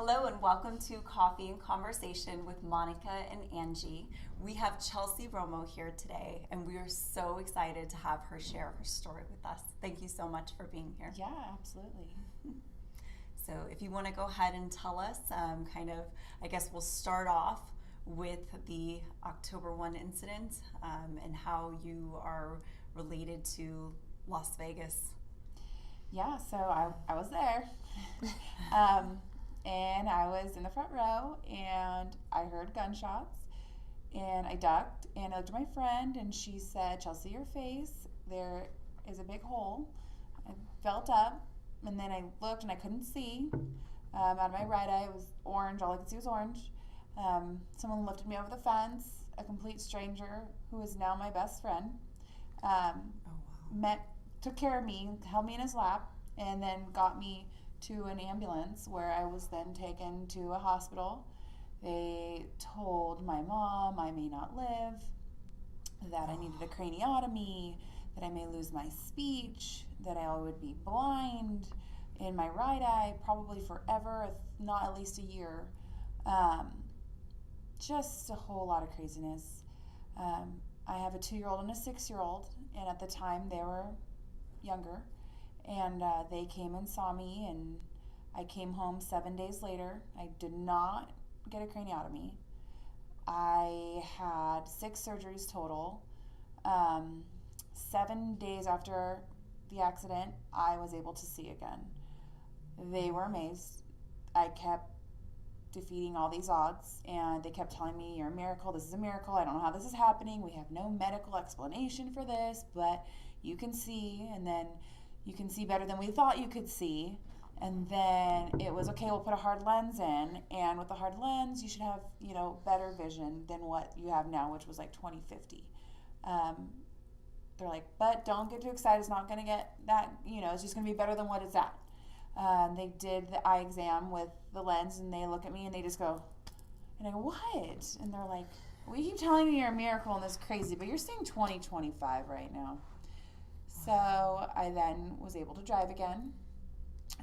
Hello and welcome to Coffee and Conversation with Monica and Angie. We have Chelsea Romo here today, and we are so excited to have her share her story with us. Thank you so much for being here. Yeah, absolutely. So if you want to go ahead and tell us, I guess we'll start off with the October 1 incident and how you are related to Las Vegas. Yeah, so I was there. And I was in the front row, and I heard gunshots, and I ducked, and I looked at my friend, and she said, "Chelsea, your face, there is a big hole." I felt up, and then I looked, and I couldn't see. Out of my right eye, it was orange. All I could see was orange. Someone lifted me over the fence, a complete stranger who is now my best friend. Took care of me, held me in his lap, and then got me to an ambulance where I was then taken to a hospital. They told my mom I may not live, that I needed a craniotomy, that I may lose my speech, that I would be blind in my right eye probably forever, if not at least a year. Just a whole lot of craziness. I have a 2-year-old and a 6-year-old, and at the time they were younger. And they came and saw me, and I came home 7 days later. I did not get a craniotomy. I had 6 surgeries total. 7 days after the accident, I was able to see again. They were amazed. I kept defeating all these odds, and they kept telling me, "You're a miracle. This is a miracle. I don't know how this is happening. We have no medical explanation for this, but you can see, and then you can see better than we thought you could see." And then it was, "Okay, we'll put a hard lens in, and with the hard lens, you should have, better vision than what you have now," which was like 20/50. They're like, "But don't get too excited. It's not going to get that, it's just going to be better than what it's at." They did the eye exam with the lens, and they look at me, and they just go, and I go, "What?" And they're like, "We keep telling you you're a miracle and this is crazy, but you're seeing 20/25 right now." So I then was able to drive again.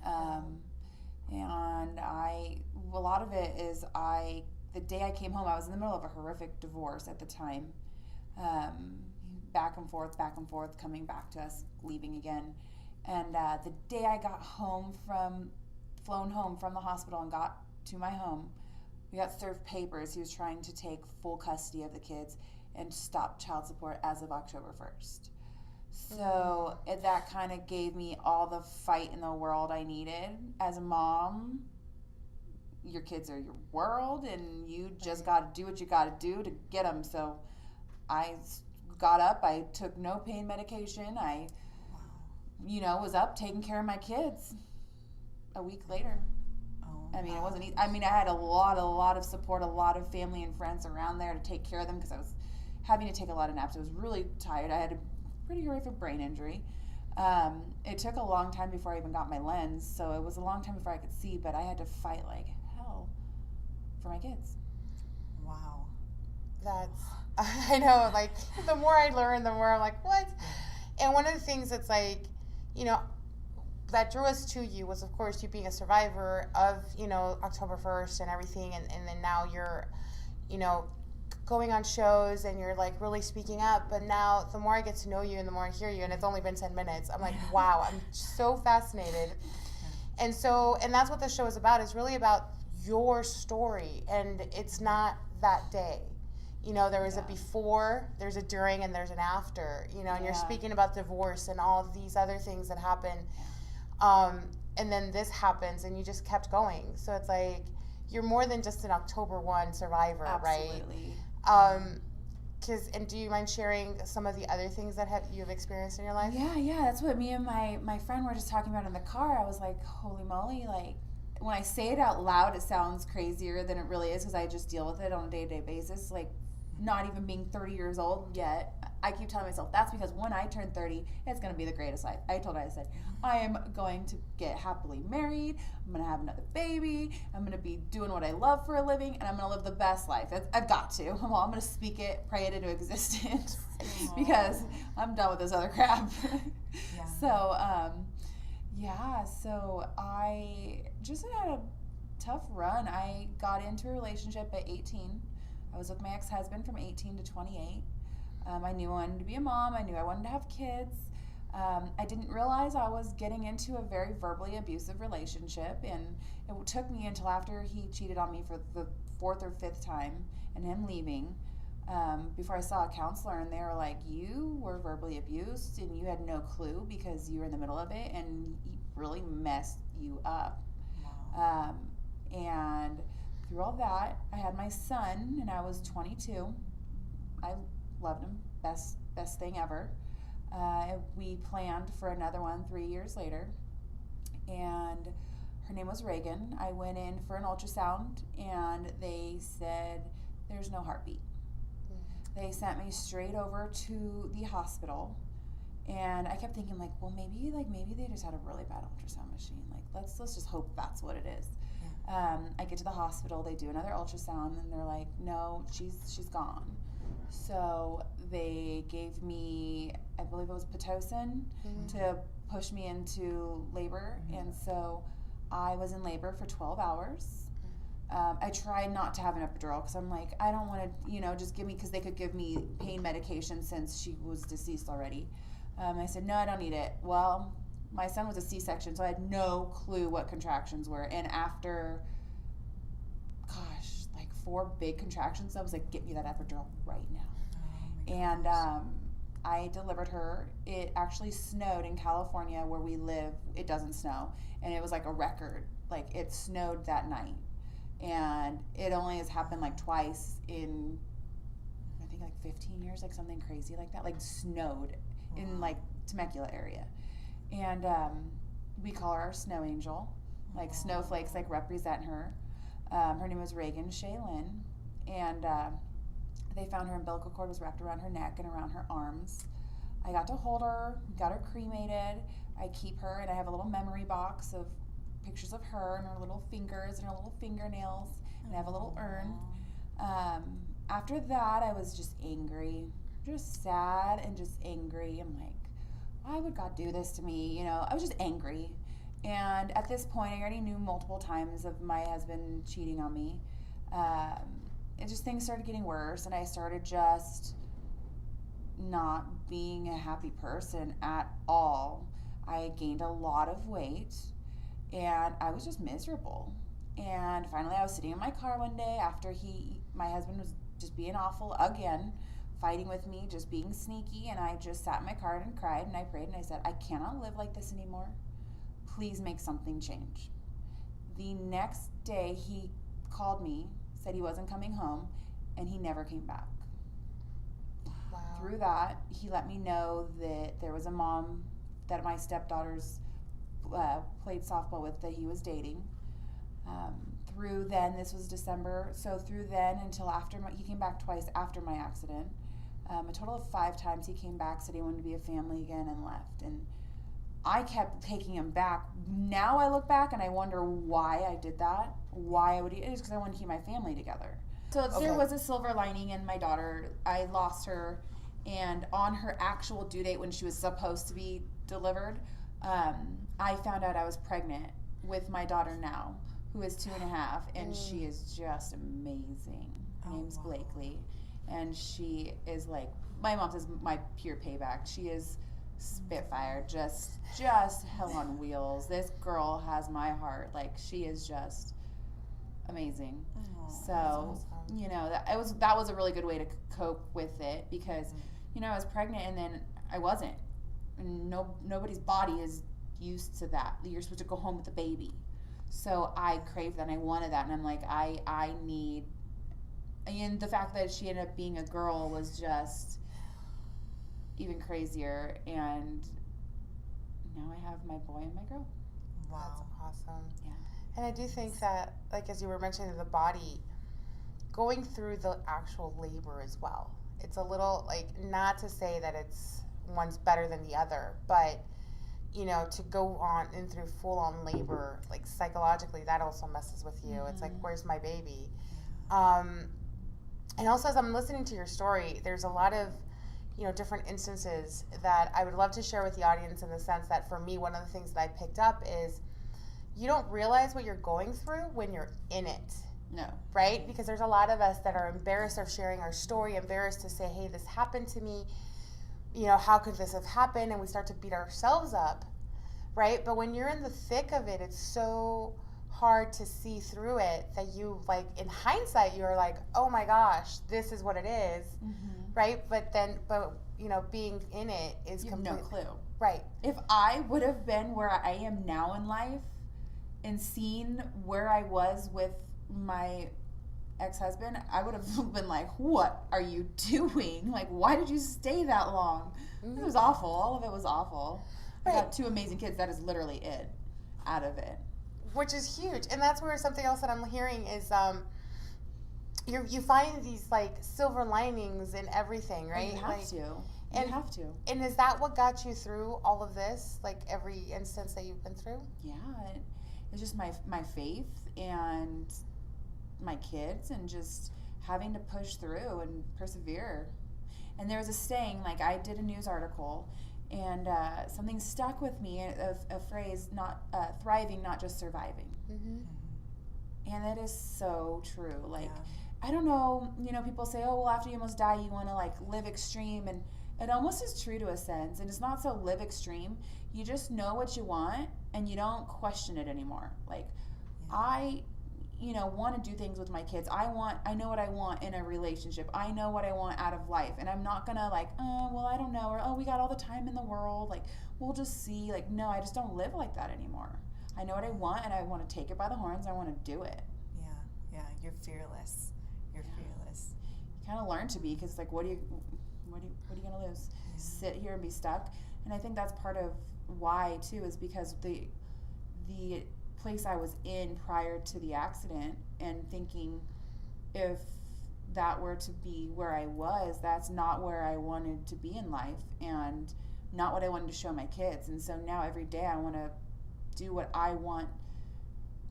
And a lot of it is the day I came home, I was in the middle of a horrific divorce at the time. Back and forth, coming back to us, leaving again. And the day I got flown home from the hospital and got to my home, we got served papers. He was trying to take full custody of the kids and stop child support as of October 1st. So that kind of gave me all the fight in the world I needed. As a mom, your kids are your world, and you just got to do what you got to do to get them. So I got up. I took no pain medication. I, was up taking care of my kids a week later. It wasn't easy. I had a lot of support, a lot of family and friends around there to take care of them because I was having to take a lot of naps. I was really tired. I had a pretty horrific brain injury. It took a long time before I even got my lens, so it was a long time before I could see, but I had to fight like hell for my kids. Wow. I know, like, the more I learn, the more I'm like, what? And one of the things that's like, that drew us to you was, of course, you being a survivor of, October 1st and everything, and then now you're, going on shows and you're like really speaking up. But now the more I get to know you and the more I hear you, and it's only been 10 minutes, I'm like, wow, I'm so fascinated. And that's what this show is about. It's really about your story, and it's not that day. There is a before, there's a during, and there's an after, and you're speaking about divorce and all of these other things that happen. And then this happens, and you just kept going. So it's like, you're more than just an October 1 survivor, Absolutely. Right? And do you mind sharing some of the other things that you've experienced in your life? Yeah, that's what me and my friend were just talking about in the car. I was like, holy moly, like, when I say it out loud, it sounds crazier than it really is because I just deal with it on a day-to-day basis. Like, not even being 30 years old yet, I keep telling myself that's because when I turn 30, it's going to be the greatest life. I said, I am going to get happily married. I'm going to have another baby. I'm going to be doing what I love for a living, and I'm going to live the best life. I've got to. Well, I'm going to speak it, pray it into existence because I'm done with this other crap. Yeah. So I just had a tough run. I got into a relationship at 18. I was with my ex-husband from 18 to 28. I knew I wanted to be a mom. I knew I wanted to have kids. I didn't realize I was getting into a very verbally abusive relationship, and it took me until after he cheated on me for the 4th or 5th time and him leaving before I saw a counselor, and they were like, you were verbally abused and you had no clue because you were in the middle of it, and he really messed you up. Wow. And through all that, I had my son, and I was 22. I loved him, best thing ever. We planned for another one 3 years later, and her name was Reagan. I went in for an ultrasound, and they said there's no heartbeat. They sent me straight over to the hospital, and I kept thinking, like, well, maybe they just had a really bad ultrasound machine. Like, let's just hope that's what it is. Yeah. I get to the hospital, they do another ultrasound, and they're like, no, she's gone. So they gave me, I believe it was Pitocin, to push me into labor. And so I was in labor for 12 hours. I tried not to have an epidural because I'm like, I don't want to, just give me, because they could give me pain medication since she was deceased already. I said, no, I don't need it. Well, my son was a C-section, so I had no clue what contractions were. And after, 4 big contractions, I was like, get me that epidural right now. Oh, and I delivered her. It actually snowed in California where we live. It doesn't snow. And it was like a record. Like, it snowed that night. And it only has happened like twice in, I think, like 15 years, like something crazy like that. Like, snowed in like Temecula area. And we call her our snow angel. Like, snowflakes like represent her. Her name was Reagan Shaylin, and they found her umbilical cord was wrapped around her neck and around her arms. I got to hold her, got her cremated. I keep her, and I have a little memory box of pictures of her and her little fingers and her little fingernails, and I have a little urn. After that, I was just angry, just sad and just angry. I'm like, why would God do this to me? I was just angry. And at this point, I already knew multiple times of my husband cheating on me. Things started getting worse, and I started just not being a happy person at all. I gained a lot of weight, and I was just miserable. And finally, I was sitting in my car one day after my husband was just being awful again, fighting with me, just being sneaky, and I just sat in my car and cried, and I prayed, and I said, I cannot live like this anymore. Please make something change. The next day, he called me, said he wasn't coming home, and he never came back. Wow. Through that, he let me know that there was a mom that my stepdaughters played softball with that he was dating. Through then, this was December, so through then until after he came back twice after my accident. A total of 5 times he came back, said he wanted to be a family again, and left. And I kept taking him back. Now I look back and I wonder why I did that. Why I would. It was because I wanted to keep my family together. So there was a silver lining in my daughter. I lost her, and on her actual due date when she was supposed to be delivered, I found out I was pregnant with my daughter now, who is 2.5, and she is just amazing. Her name's Blakely, and she is like, my mom says, my pure payback. She is Spitfire, just hell on wheels. This girl has my heart. Like, she is just amazing. So awesome. that was a really good way to cope with it, because I was pregnant and then I wasn't, and nobody's body is used to that. You're supposed to go home with the baby. So I craved that and I wanted that, and I'm like, I need, and the fact that she ended up being a girl was just even crazier. And now I have my boy and my girl. Wow. That's awesome. Yeah. And I do think that, like, as you were mentioning, the body going through the actual labor as well. It's a little, like, not to say that one's better than the other, but to go on and through full-on labor, like, psychologically, that also messes with you. It's like, where's my baby? And also, as I'm listening to your story, there's a lot of different instances that I would love to share with the audience, in the sense that for me, one of the things that I picked up is, you don't realize what you're going through when you're in it. No. Right? Because there's a lot of us that are embarrassed of sharing our story, embarrassed to say, hey, this happened to me. You know, how could this have happened? And we start to beat ourselves up, right? But when you're in the thick of it, it's so hard to see through it that you, like, in hindsight, you're like, oh my gosh, this is what it is, right? But you know, being in it is You have completely... no clue. Right. If I would have been where I am now in life and seen where I was with my ex-husband, I would have been like, what are you doing? Like, why did you stay that long? It was awful. All of it was awful. Right. I got 2 amazing kids. That is literally it out of it. Which is huge. And that's where something else that I'm hearing is you find these, like, silver linings in everything, right? You have like, to. and- You have to. And is that what got you through all of this? Like, every instance that you've been through? Yeah. It's just my faith and my kids and just having to push through and persevere. And there was a saying, like, I did a news article and something stuck with me, a phrase, not thriving, not just surviving. And that is so true. Like, I don't know, you know, people say, oh, well, after you almost die, you want to, like, live extreme. And it almost is true to a sense. And it's not so live extreme. You just know what you want and you don't question it anymore. Like, I, you know, want to do things with my kids. I know what I want in a relationship. I know what I want out of life. And I'm not going to, like, oh, well, I don't know. Or, oh, we got all the time in the world. Like, we'll just see. Like, no, I just don't live like that anymore. I know what I want and I want to take it by the horns. I want to do it. Yeah, you're fearless. You're fearless. You kind of learn to be, because, like, what are you gonna lose? Sit here and be stuck. And I think that's part of why too, is because the place I was in prior to the accident, and thinking if that were to be where I was, that's not where I wanted to be in life and not what I wanted to show my kids. And so now every day I want to do what I want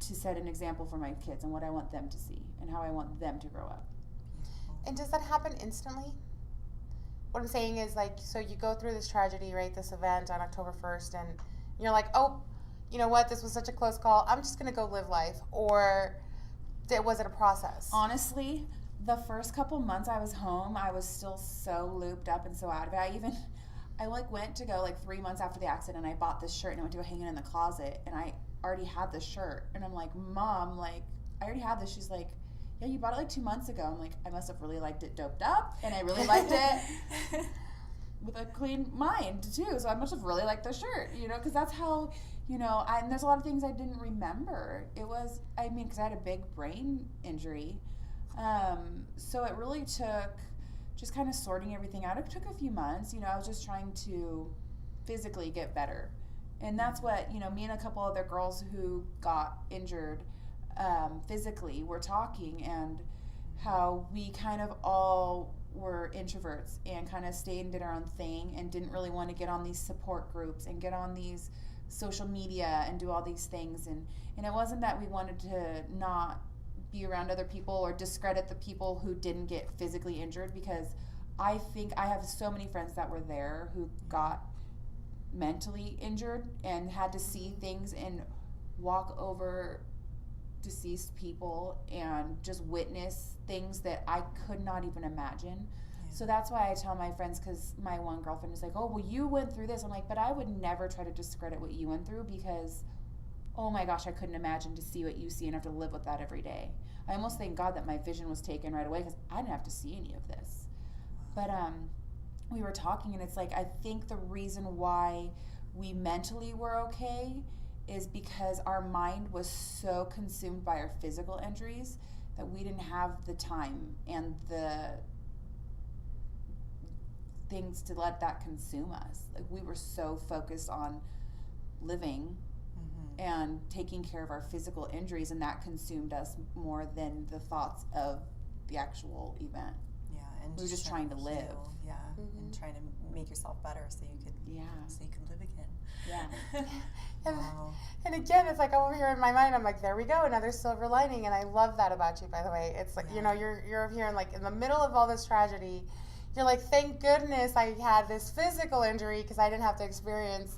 to set an example for my kids and what I want them to see and how I want them to grow up. And does that happen instantly? What I'm saying is, like, so you go through this tragedy, right, this event on October 1st, and you're like, oh, you know what, this was such a close call, I'm just going to go live life. Or was it a process? Honestly, the first couple months I was home, I was still so looped up and so out of it. I went to go, like, 3 months after the accident, and I bought this shirt, and I went to go hang it in the closet, and I already had this shirt. And I'm like, Mom, like, I already had this. She's like, yeah, you bought it like 2 months ago. I'm like, I must have really liked it doped up, and I really liked it with a clean mind too. So I must have really liked the shirt, you know, because that's how, you know. And there's a lot of things I didn't remember. It was, I mean, because I had a big brain injury, so it really took just kind of sorting everything out. It took a few months. You know, I was just trying to physically get better, and that's what, you know, me and a couple other girls who got injured. Physically, we're talking, and how we kind of all were introverts and kind of stayed and did our own thing and didn't really want to get on these support groups and get on these social media and do all these things. And it wasn't that we wanted to not be around other people or discredit the people who didn't get physically injured, because I think I have so many friends that were there who got mentally injured and had to see things and walk over deceased people and just witness things that I could not even imagine. So that's why I tell my friends, because my one girlfriend is like, oh, well, you went through this. I'm like, but I would never try to discredit what you went through, because, oh my gosh, I couldn't imagine to see what you see and have to live with that every day. I almost thank God that my vision was taken right away, because I didn't have to see any of this. But we were talking, and it's like, I think the reason why we mentally were okay is because our mind was so consumed by our physical injuries that we didn't have the time and the things to let that consume us. Like, we were so focused on living and taking care of our physical injuries, and that consumed us more than the thoughts of the actual event. Yeah, and we were just trying to live. Heal, and trying to make yourself better so you could live again. Yeah. Wow. And again, it's like over here in my mind, I'm like, there we go, another silver lining. And I love that about you, by the way. It's like, you know, you're over here and, like, in the middle of all this tragedy, you're like, thank goodness I had this physical injury, because I didn't have to experience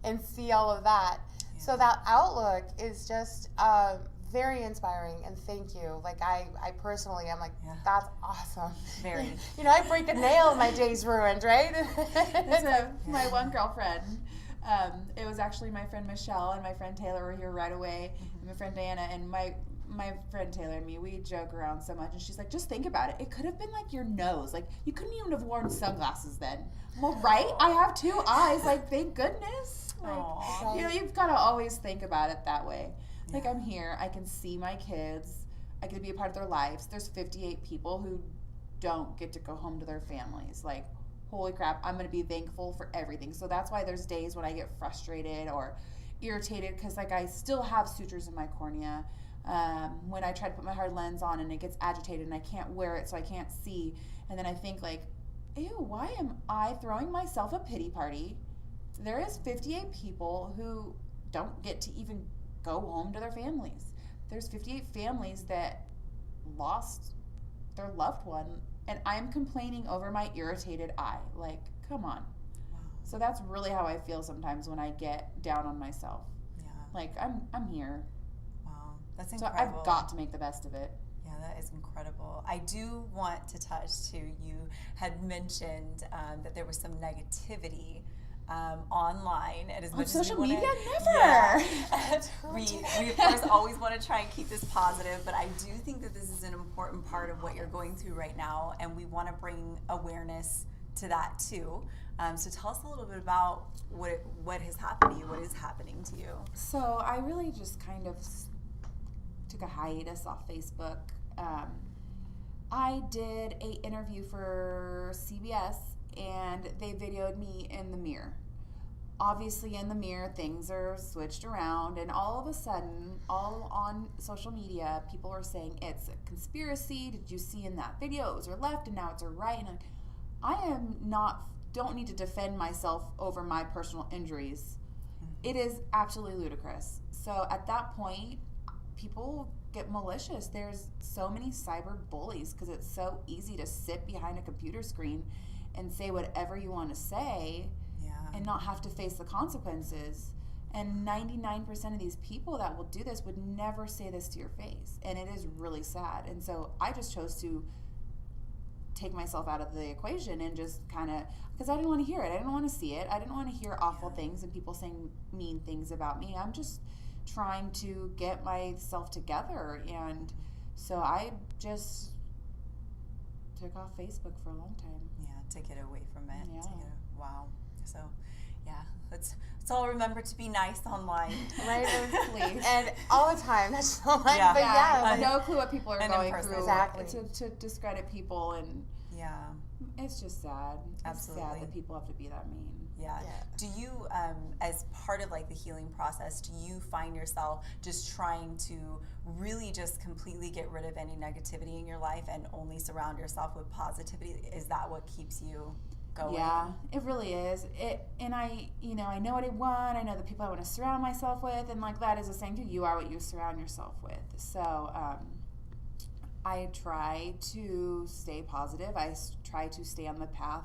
and see all of that. So that outlook is just very inspiring, and thank you. Like I personally, I'm like, that's awesome. Very. You know, I break a nail, my day's ruined, right? So my one girlfriend, it was actually my friend Michelle and my friend Taylor were here right away, and my friend Diana, and my friend Taylor and me, we joke around so much, and she's like, just think about it. It could have been like your nose. Like, you couldn't even have worn sunglasses then. Well, right? I have two eyes. Like, thank goodness. Like, you know, you've got to always think about it that way. Like, I'm here. I can see my kids. I get to be a part of their lives. There's 58 people who don't get to go home to their families. Like, holy crap, I'm going to be thankful for everything. So that's why there's days when I get frustrated or irritated because, like, I still have sutures in my cornea. When I try to put my hard lens on and it gets agitated and I can't wear it so I can't see. And then I think, like, ew, why am I throwing myself a pity party? There is 58 people who don't get to even go home to their families. There's 58 families that lost their loved one, and I'm complaining over my irritated eye. Like, come on. Wow. So that's really how I feel sometimes when I get down on myself. Yeah. Like, I'm here. Wow. That's So incredible. I've got to make the best of it. Yeah, that is incredible. I do want to touch too. You had mentioned that there was some negativity online, and as much social as we media, wanna, never. we of course always want to try and keep this positive, but I do think that this is an important part of what you're going through right now, and we want to bring awareness to that too. So tell us a little bit about what has happened to you, what is happening to you. So I really just kind of took a hiatus off Facebook. I did an interview for CBS, and they videoed me in the mirror. Obviously, in the mirror, things are switched around, and all of a sudden, all on social media, people are saying it's a conspiracy. Did you see in that video it was her left, and now it's her right? And don't need to defend myself over my personal injuries. It is absolutely ludicrous. So at that point, people get malicious. There's so many cyber bullies because it's so easy to sit behind a computer screen and say whatever you want to say and not have to face the consequences. And 99% of these people that will do this would never say this to your face. And it is really sad. And so I just chose to take myself out of the equation and just kind of, because I didn't want to hear it. I didn't want to see it. I didn't want to hear awful things and people saying mean things about me. I'm just trying to get myself together. And so I just took off Facebook for a long time. Yeah, to get away from it. Yeah. Wow. So, yeah, let's all remember to be nice online. Right, Please. and all the time. That's so like, Yeah. but I yeah, have no clue what people are and going in person. through Exactly. to discredit people, and Yeah, it's just sad. It's Absolutely. sad that people have to be that mean. yeah. Yeah. Do you, as part of like the healing process, do you find yourself just trying to really just completely get rid of any negativity in your life and only surround yourself with positivity? Is that what keeps you going? Yeah, it really is. And I know what I want. I know the people I want to surround myself with, and like that is a saying too. You are what you surround yourself with. So I try to stay positive. I try to stay on the path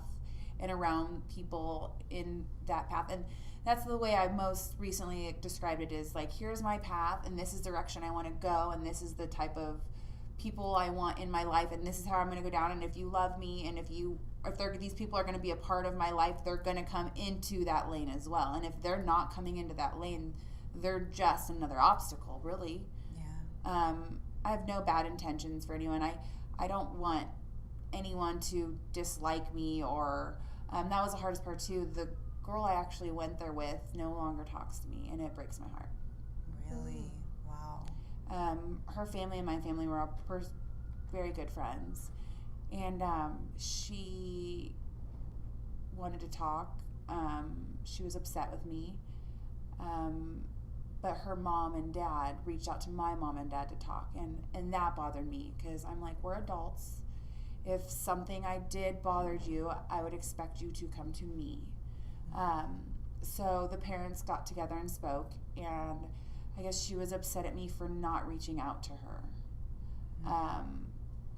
and around people in that path. And that's the way I most recently described it, is like, here's my path, and this is the direction I want to go, and this is the type of people I want in my life, and this is how I'm going to go down. And if you love me, and if these people are going to be a part of my life, they're going to come into that lane as well. And if they're not coming into that lane, they're just another obstacle, really. Yeah. I have no bad intentions for anyone. I don't want anyone to dislike me, or that was the hardest part too. The girl I actually went there with no longer talks to me, and it breaks my heart. Really? Wow. Her family and my family were all very good friends, and she wanted to talk. She was upset with me, but her mom and dad reached out to my mom and dad to talk, and that bothered me, because I'm like, we're adults. If something I did bothered you, I would expect you to come to me. So the parents got together and spoke, and I guess she was upset at me for not reaching out to her.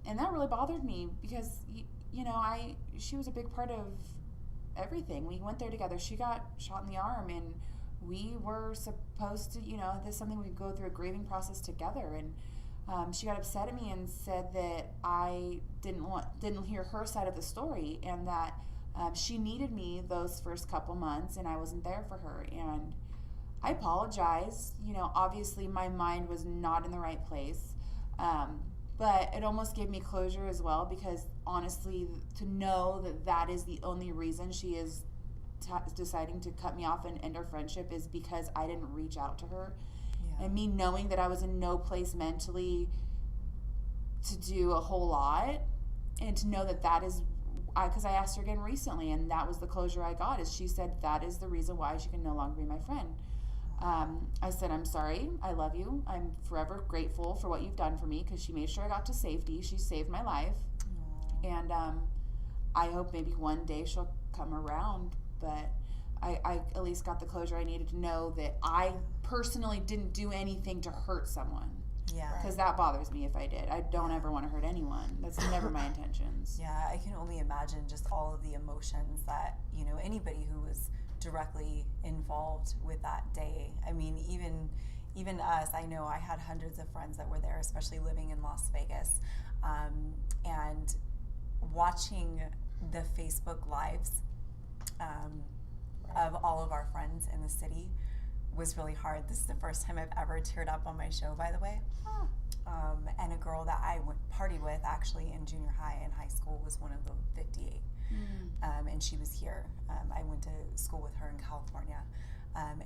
And that really bothered me, because, she was a big part of everything. We went there together. She got shot in the arm, and we were supposed to, this is something we go through a grieving process together. And she got upset at me and said that I didn't hear her side of the story, and that she needed me those first couple months, and I wasn't there for her. And I apologized. Obviously my mind was not in the right place. But it almost gave me closure as well, because honestly, to know that that is the only reason she is deciding to cut me off and end our friendship is because I didn't reach out to her. Yeah. And me knowing that I was in no place mentally to do a whole lot, and to know that is, because I asked her again recently, and that was the closure I got, is she said that is the reason why she can no longer be my friend. I said, I'm sorry, I love you, I'm forever grateful for what you've done for me, because she made sure I got to safety. She saved my life. Aww. And I hope maybe one day she'll come around, but I at least got the closure I needed to know that I personally didn't do anything to hurt someone. Yeah. Because that bothers me if I did. I don't ever want to hurt anyone. That's never my intentions. Yeah, I can only imagine just all of the emotions that, anybody who was directly involved with that day. I mean, even us, I know I had hundreds of friends that were there, especially living in Las Vegas, and watching the Facebook lives of all of our friends in the city was really hard. This is the first time I've ever teared up on my show, by the way. And a girl that I partied with actually in junior high and high school was one of the 58. And she was here. I went to school with her in California.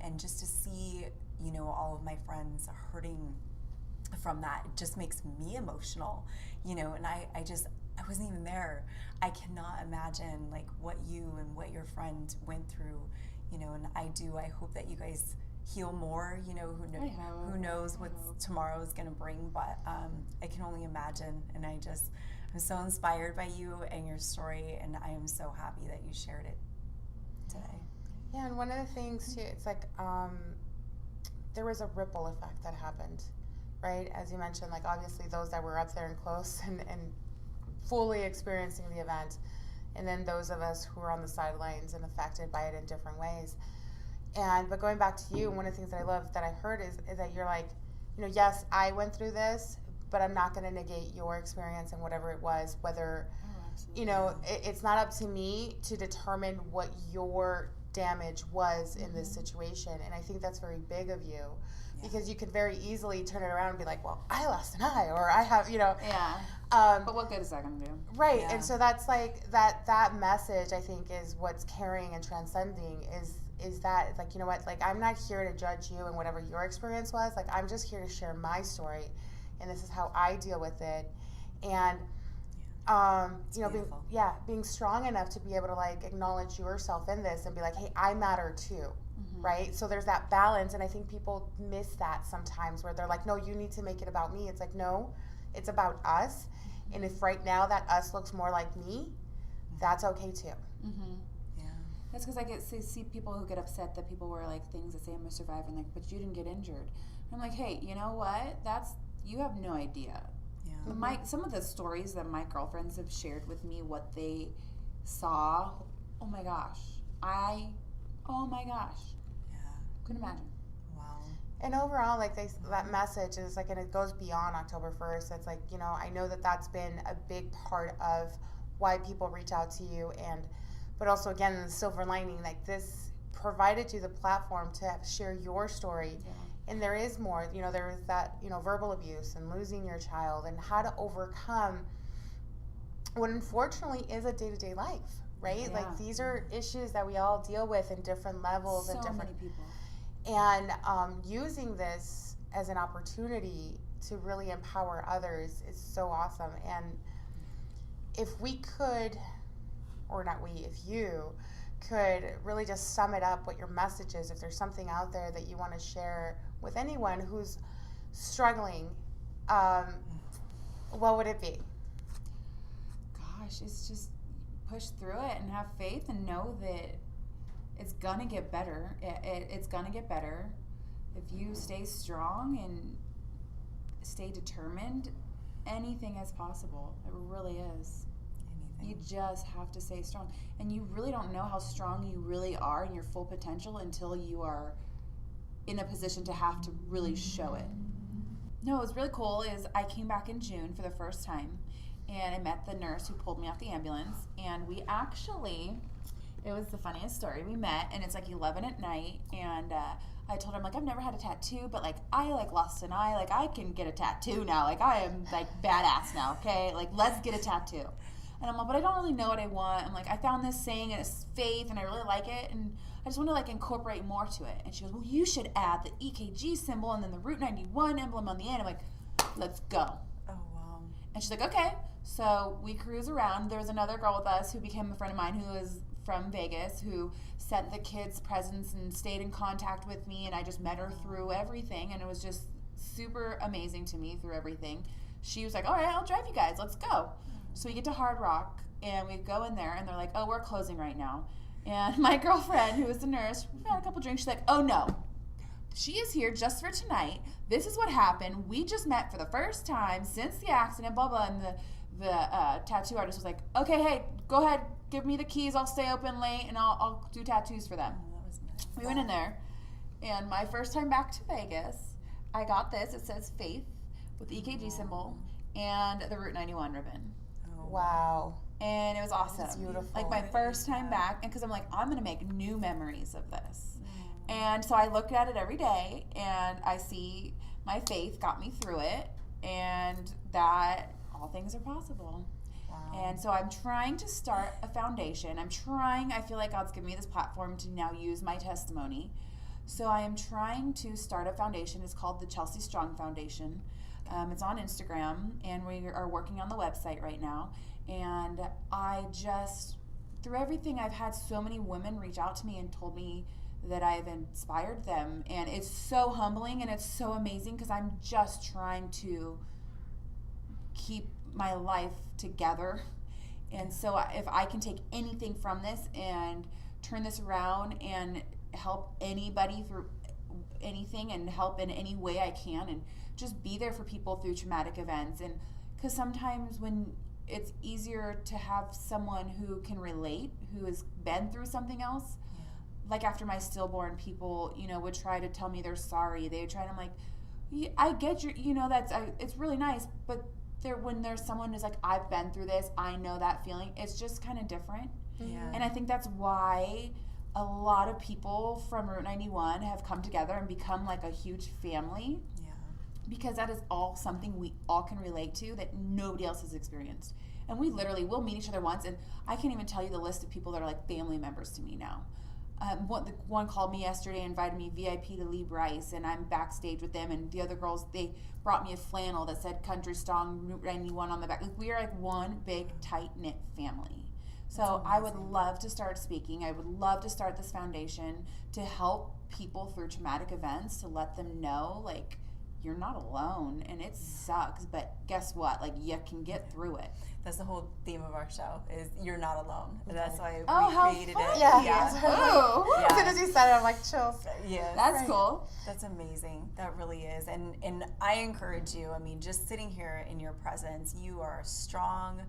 And just to see, all of my friends hurting from that, it just makes me emotional, and I wasn't even there. I cannot imagine like what you and what your friend went through, and I hope that you guys heal more, who knows what tomorrow is going to bring, but I can only imagine. And I'm so inspired by you and your story, and I am so happy that you shared it today. Yeah, and one of the things too, it's like there was a ripple effect that happened, right? As you mentioned, like obviously those that were up there and close and fully experiencing the event, and then those of us who were on the sidelines and affected by it in different ways. But going back to you, one of the things that I love that I heard is that you're like, yes, I went through this, but I'm not going to negate your experience and whatever it was, whether, it's not up to me to determine what your damage was in this situation. And I think that's very big of you, because you could very easily turn it around and be like, well, I lost an eye, or I have, Yeah. But what good is that going to do? Right. Yeah. And so that's like that message, I think, is what's carrying and transcending is that it's like, what, like, I'm not here to judge you and whatever your experience was. Like, I'm just here to share my story, and this is how I deal with it. And being strong enough to be able to like acknowledge yourself in this and be like, hey, I matter too. Mm-hmm. Right? So there's that balance, and I think people miss that sometimes, where they're like, no, you need to make it about me. It's like, no, it's about us. Mm-hmm. And if right now that us looks more like me, that's okay too. Mm-hmm. Yeah. That's because I get to see people who get upset that people wear like things that say I'm a survivor, and like, but you didn't get injured. I'm like, hey, you know what? You have no idea. Yeah. Some of the stories that my girlfriends have shared with me, what they saw, oh my gosh. Yeah. Couldn't imagine. Wow. And overall, like that message is like, and it goes beyond October 1st. It's like, I know that that's been a big part of why people reach out to you, but also again, the silver lining, like this provided you the platform to share your story. Yeah. And there is more, there is that, verbal abuse and losing your child, and how to overcome what unfortunately is a day-to-day life, right? Yeah. Like these are issues that we all deal with in different levels and different many people. And using this as an opportunity to really empower others is so awesome. And if we could, or not we, if you could really just sum it up what your message is, if there's something out there that you want to share with anyone who's struggling, what would it be? Gosh, it's just push through it and have faith and know that it's gonna get better. It's gonna get better if you stay strong and stay determined. Anything is possible. It really is. You just have to stay strong. And you really don't know how strong you really are in your full potential until you are in a position to have to really show it. No, what was really cool is I came back in June for the first time, and I met the nurse who pulled me off the ambulance, and we actually, it was the funniest story. We met, and it's like 11 at night, and I told her, I'm like, I've never had a tattoo, but like I like lost an eye, like I can get a tattoo now, like I am like badass now, okay, like let's get a tattoo. And I'm like, but I don't really know what I want. I'm like, I found this saying and it's faith and I really like it, and I just want to like incorporate more to it. And she goes, well, you should add the EKG symbol and then the Route 91 emblem on the end. I'm like, let's go. Oh, wow. And she's like, okay. So we cruise around. There was another girl with us who became a friend of mine who is from Vegas, who sent the kids presents and stayed in contact with me, and I just met her through everything, and it was just super amazing to me through everything. She was like, all right, I'll drive you guys. Let's go. So we get to Hard Rock, and we go in there, and they're like, oh, we're closing right now. And my girlfriend, who was the nurse, we had a couple drinks. She's like, oh, no. She is here just for tonight. This is what happened. We just met for the first time since the accident, blah, blah. And the tattoo artist was like, okay, hey, go ahead. Give me the keys. I'll stay open late, and I'll do tattoos for them. Oh, that was nice. We went in there, and my first time back to Vegas, I got this. It says Faith with the EKG symbol and the Route 91 ribbon. Oh, Wow. And it was awesome. That's beautiful. Like my first time back, and because I'm like, I'm gonna make new memories of this. And so I look at it every day, and I see my faith got me through it, and that all things are possible. Wow. And so I'm trying to start a foundation. I feel like God's given me this platform to now use my testimony. So I am trying to start a foundation. It's called the Chelsea Strong Foundation. It's on Instagram, and we are working on the website right now. And I just, through everything, I've had so many women reach out to me and told me that I've inspired them. And it's so humbling and it's so amazing because I'm just trying to keep my life together. And so if I can take anything from this and turn this around and help anybody through anything and help in any way I can and just be there for people through traumatic events. And because sometimes when it's easier to have someone who can relate, who has been through something else. Yeah. Like after my stillborn, people, would try to tell me they're sorry. They would try to, I'm like, yeah, I get you, it's really nice, but when there's someone who's like, I've been through this, I know that feeling, it's just kind of different. Yeah. And I think that's why a lot of people from Route 91 have come together and become like a huge family. Yeah. Because that is all something we all can relate to that nobody else has experienced. And we'll meet each other once, and I can't even tell you the list of people that are like family members to me now. One called me yesterday, invited me VIP to Lee Bryce, and I'm backstage with them. And the other girls, they brought me a flannel that said Country Strong Route 91 on the back. Like, we are like one big, tight-knit family. So I would love to start speaking. I would love to start this foundation to help people through traumatic events, to let them know, like, you're not alone, and it sucks, but guess what? Like, you can get through it. That's the whole theme of our show, is you're not alone. And that's why how we created fun. it. Yeah. Ooh. As soon as you said it, I'm like, chills. Yes. That's cool. That's amazing. That really is. And I encourage you, just sitting here in your presence, you are a strong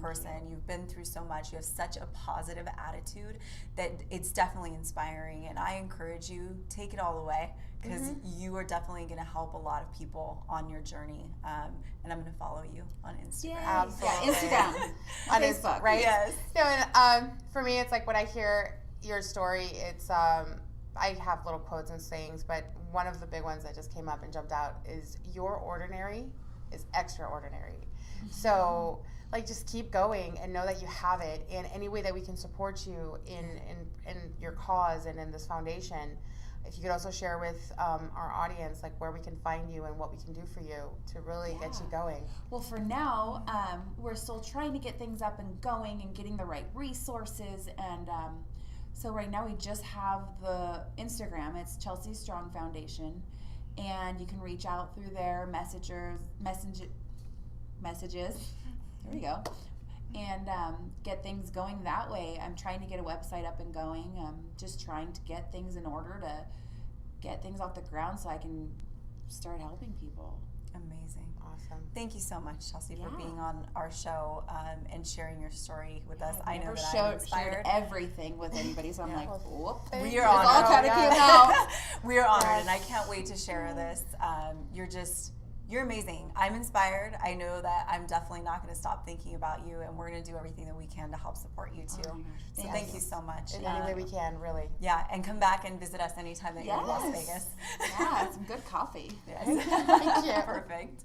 person. You've been through so much. You have such a positive attitude that it's definitely inspiring. And I encourage you, take it all away, because you are definitely going to help a lot of people on your journey. And I'm going to follow you on Instagram. Yeah, Instagram. On Facebook. right? Yes. No, and for me, it's like when I hear your story, it's I have little quotes and sayings, but one of the big ones that just came up and jumped out is your ordinary is extraordinary. So like, just keep going and know that you have it. And any way that we can support you in your cause and in this foundation, if you could also share with our audience, like, where we can find you and what we can do for you to really get you going. Well, for now, we're still trying to get things up and going and getting the right resources. And so right now we just have the Instagram. It's Chelsea Strong Foundation. And you can reach out through there, messages. There we go. And get things going that way. I'm trying to get a website up and going. I'm just trying to get things in order to get things off the ground so I can start helping people. Amazing. Awesome. Awesome. Thank you so much, Chelsea, for Yeah. being on our show and sharing your story with us. I know Never that I'm shared inspired. everything with anybody, so I'm like, Well, whoop. thank We you. are It all honored. kind of came out. We are honored, Yes. and I can't wait to share this. You're amazing. I'm inspired. I know that I'm definitely not going to stop thinking about you, and we're going to do everything that we can to help support you too. Oh my gosh, So thank thank you. you so much. In any way we can, really. Yeah, and come back and visit us anytime that you're in Las Yes. Vegas. Yeah, some good coffee. Yes. Thank you. Perfect.